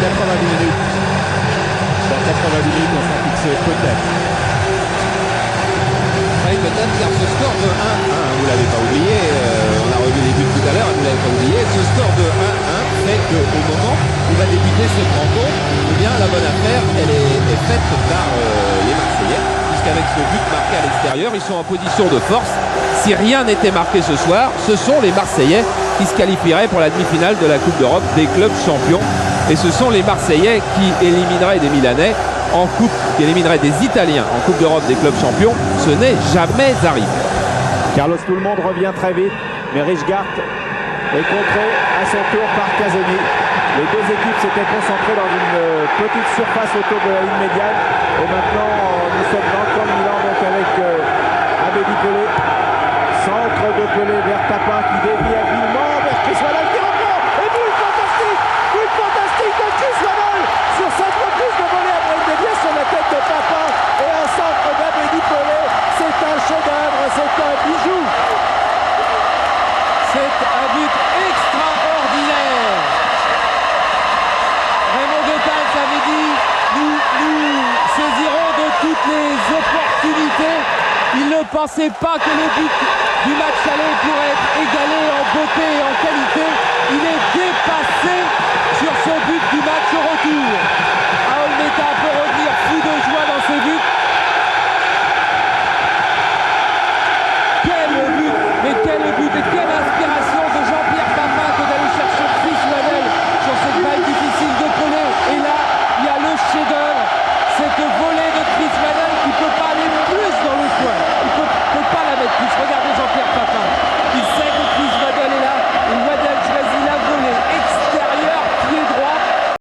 90 minutes. Dans 90 minutes, on sera fixé peut-être. Oui, peut-être, car ce score de 1-1, vous l'avez pas oublié, on a revu les buts tout à l'heure, vous l'avez pas oublié, ce score de 1-1 fait qu'au moment où va débuter cette rencontre, eh bien la bonne affaire, elle est faite par les Marseillais, puisqu'avec ce but marqué à l'extérieur, ils sont en position de force. Si rien n'était marqué ce soir, ce sont les Marseillais qui se qualifieraient pour la demi-finale de la Coupe d'Europe des clubs champions. Et ce sont les Marseillais qui élimineraient des Milanais en Coupe, qui éliminerait des Italiens en Coupe d'Europe des clubs champions. Ce n'est jamais arrivé. Carlos, tout le monde revient très vite, mais Rijkaard est contré à son tour par Casoni. Les deux équipes s'étaient concentrées dans une petite surface autour de la ligne médiane. Et maintenant, nous sommes dans le camp de Milan, donc avec Abedi Pelé. Centre de Pelé vers Papin qui dévie habilement vers Chris Waddle qui reprend. Et but fantastique de Chris Waddle sur cette reprise de volée après une déviation sur la tête de Papin. Et un centre d'Abedi Pelé. C'est un chef-d'œuvre, c'est un bijou. C'est un but extraordinaire. Raymond Goethals avait dit nous saisirons de toutes les opportunités. Il ne pensait pas que le but du match aller pourrait être égalé en beauté et en qualité.